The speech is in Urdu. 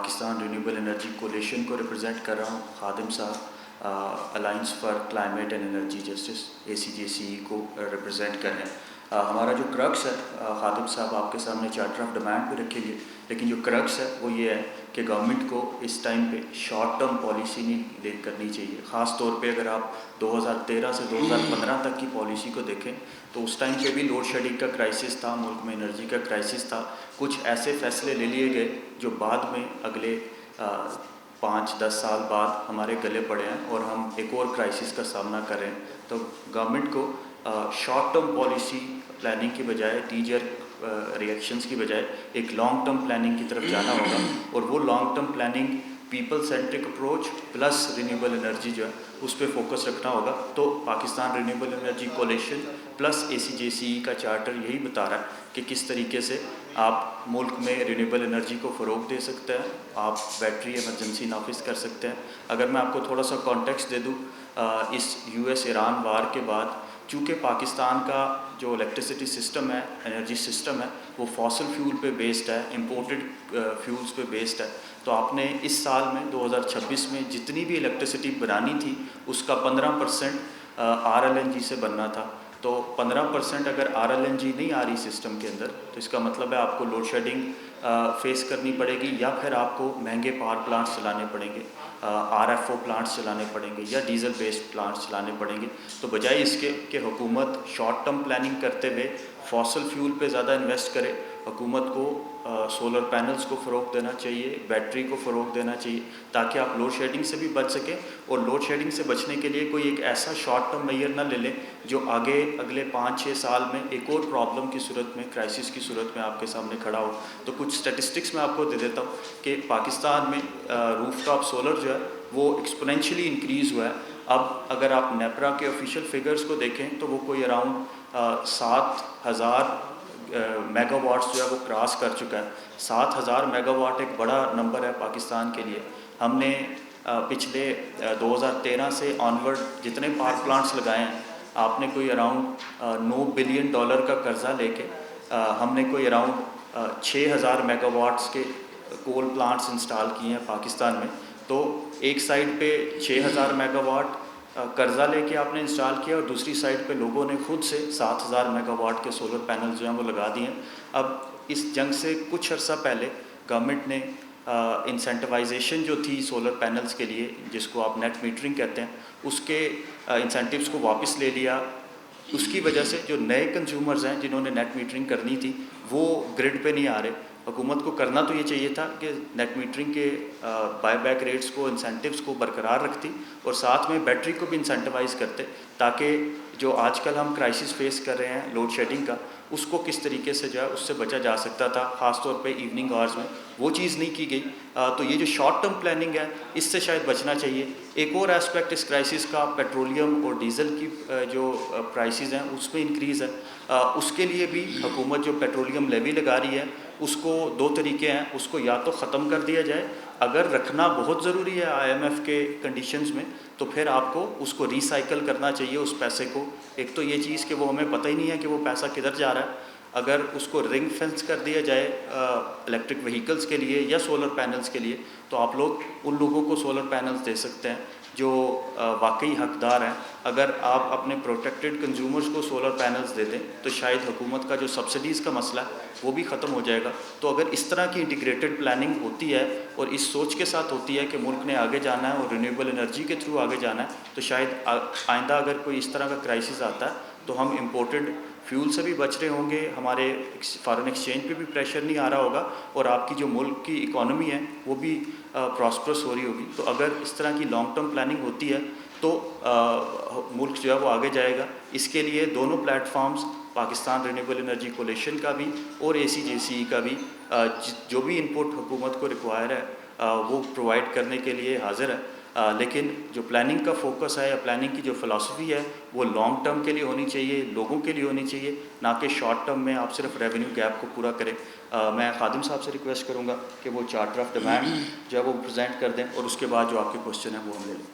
پاکستان رینیوبل انرجی کولیشن کو ریپرزینٹ کر رہا ہوں. خادم صاحب alliance for climate and energy justice ACJCE کو ریپرزینٹ کر رہے ہیں. ہمارا جو کرکس ہے، خادم صاحب آپ کے سامنے چارٹر آف ڈیمانڈ پہ رکھیں گے، لیکن جو کرکس ہے وہ یہ ہے کہ گورنمنٹ کو اس ٹائم پہ شارٹ ٹرم پالیسی نہیں کرنی چاہیے. خاص طور پہ اگر آپ 2013 سے 2015 تک کی پالیسی کو دیکھیں تو اس ٹائم پہ بھی لوڈ شیڈنگ کا کرائسس تھا، ملک میں انرجی کا کرائسس تھا. کچھ ایسے فیصلے لے لیے گئے جو بعد میں اگلے 5-10 سال بعد ہمارے گلے پڑے ہیں اور ہم ایک اور کرائسس کا سامنا کر رہے ہیں. تو گورنمنٹ کو شارٹ ٹرم پالیسی پلاننگ کی بجائے ٹیجر ریئیکشنز کی بجائے ایک لانگ ٹرم پلاننگ کی طرف جانا ہوگا، اور وہ long term planning people centric approach plus renewable energy جو ہے اس پہ فوکس رکھنا ہوگا. تو Pakistan renewable energy coalition plus ACJCE کا چارٹر یہی بتا رہا ہے کہ کس طریقے سے آپ ملک میں رینیوبل انرجی کو فروغ دے سکتے ہیں، آپ بیٹری ایمرجنسی نافذ کر سکتے ہیں. اگر میں آپ کو تھوڑا سا کانٹیکسٹ دے دوں، اس US ایران وار کے بعد چونکہ پاکستان کا جو الیکٹریسٹی سسٹم ہے، انرجی سسٹم ہے، وہ فاسل فیول پہ بیسڈ ہے، امپورٹڈ فیولز پہ بیسڈ ہے. تو آپ نے اس سال میں 2026 میں جتنی بھی الیکٹریسٹی بنانی تھی اس کا 15% RLNG سے بننا تھا. تو 15% اگر RLNG نہیں آ رہی سسٹم کے اندر تو اس کا مطلب ہے آپ کو لوڈ شیڈنگ فیس کرنی پڑے گی، یا پھر آپ کو مہنگے پاور پلانٹس چلانے پڑیں گے، RFO پلانٹس چلانے پڑیں گے یا ڈیزل بیسڈ پلانٹس چلانے پڑیں گے. تو بجائے اس کے کہ حکومت شارٹ ٹرم پلاننگ کرتے ہوئے فاسل فیول پہ زیادہ انویسٹ کرے، حکومت کو سولر پینلز کو فروغ دینا چاہیے، بیٹری کو فروغ دینا چاہیے تاکہ آپ لوڈ شیڈنگ سے بھی بچ سکیں. اور لوڈ شیڈنگ سے بچنے کے لیے کوئی ایک ایسا شارٹ ٹرم میئر نہ لے لیں جو آگے اگلے 5-6 سال میں ایک اور پرابلم کی صورت میں، کرائسس کی صورت میں آپ کے سامنے کھڑا ہو. تو کچھ اسٹیٹسٹکس میں آپ کو دے دیتا ہوں کہ پاکستان میں روف ٹاپ سولر جو ہے وہ ایکسپونینشلی انکریز ہوا ہے. اب اگر آپ نیپرا کے آفیشیل فگرز کو دیکھیں تو وہ کوئی اراؤنڈ 7,000 میگا واٹس جو ہے وہ کراس کر چکا ہے. 7,000 میگا واٹ ایک بڑا نمبر ہے پاکستان کے لیے. ہم نے پچھلے 2013 سے آنورڈ جتنے پاور پلانٹس لگائے ہیں، آپ نے کوئی اراؤنڈ $9 بلین کا قرضہ لے کے ہم نے کوئی اراؤنڈ 6,000 میگا واٹس کے کول پلانٹس انسٹال کیے ہیں پاکستان میں. تو ایک سائڈ پہ 6,000 میگا واٹ قرضہ لے کے آپ نے انسٹال کیا، اور دوسری سائڈ پہ لوگوں نے خود سے 7,000 میگا واٹ کے سولر پینل جو ہیں وہ لگا دیے ہیں. اب اس جنگ سے کچھ عرصہ پہلے گورنمنٹ نے انسینٹیوائزیشن جو تھی سولر پینلز کے لیے، جس کو آپ نیٹ میٹرنگ کہتے ہیں، اس کے انسینٹیوز کو واپس لے لیا. اس کی وجہ سے جو نئے کنزیومرز ہیں جنہوں نے نیٹ میٹرنگ کرنی تھی وہ گرڈ پہ نہیں آ رہے. حکومت کو کرنا تو یہ چاہیے تھا کہ نیٹ میٹرنگ کے بائی بیک ریٹس کو، انسینٹیوز کو برقرار رکھتی اور ساتھ میں بیٹری کو بھی انسینٹیوائز کرتے تاکہ جو آج کل ہم کرائسس فیس کر رہے ہیں لوڈ شیڈنگ کا، اس کو کس طریقے سے جو ہے اس سے بچا جا سکتا تھا، خاص طور پہ ایوننگ آورز میں. وہ چیز نہیں کی گئی. تو یہ جو شارٹ ٹرم پلاننگ ہے اس سے شاید بچنا چاہیے. ایک اور ایسپیکٹ اس کرائسس کا پیٹرولیم اور ڈیزل کی جو پرائسز ہیں اس میں انکریز ہے. اس کے لیے بھی حکومت جو پیٹرولیم لیوی لگا رہی ہے اس کو 2 طریقے ہیں. اس کو یا تو ختم کر دیا جائے، اگر رکھنا بہت ضروری ہے IMF کے کنڈیشنز میں تو پھر آپ کو اس کو ریسائیکل کرنا چاہیے اس پیسے کو. ایک تو یہ چیز کہ وہ ہمیں پتہ ہی نہیں ہے کہ وہ پیسہ کدھر جا رہا ہے. اگر اس کو رنگ فینس کر دیا جائے الیکٹرک وہیکلز کے لیے یا سولر پینلز کے لیے تو آپ لوگ ان لوگوں کو سولر پینلز دے سکتے ہیں جو واقعی حقدار ہیں. اگر آپ اپنے پروٹیکٹڈ کنزیومرز کو سولر پینلز دے دیں تو شاید حکومت کا جو سبسڈیز کا مسئلہ ہے وہ بھی ختم ہو جائے گا. تو اگر اس طرح کی انٹیگریٹڈ پلاننگ ہوتی ہے اور اس سوچ کے ساتھ ہوتی ہے کہ ملک نے آگے جانا ہے اور رینیویبل انرجی کے تھرو آگے جانا ہے، تو شاید آئندہ اگر کوئی اس طرح کا کرائسس آتا ہے تو ہم امپورٹڈ فیول سے بھی بچ رہے ہوں گے، ہمارے فارن ایکسچینج پہ بھی پریشر نہیں آ رہا ہوگا، اور آپ کی جو ملک کی اکانومی ہے وہ بھی پراسپرس ہو رہی ہوگی. تو اگر اس طرح کی لانگ ٹرم پلاننگ ہوتی ہے تو ملک جو ہے وہ آگے جائے گا. اس کے لیے دونوں platforms, Pakistan renewable energy coalition کا بھی اور ACJCE کا بھی، جو بھی انپٹ حکومت کو ریکوائر ہے وہ پرووائڈ کرنے کے لیے حاضر ہے. لیکن جو پلاننگ کا فوکس ہے یا پلاننگ کی جو فلاسفی ہے وہ لانگ ٹرم کے لیے ہونی چاہیے، لوگوں کے لیے ہونی چاہیے، نہ کہ شارٹ ٹرم میں آپ صرف ریونیو گیپ کو پورا کریں. میں خادم صاحب سے ریکویسٹ کروں گا کہ وہ چارٹر آف ڈیمانڈ جو ہے وہ پریزنٹ کر دیں اور اس کے بعد جو آپ کے کوشچن ہیں وہ ہم لے لیں.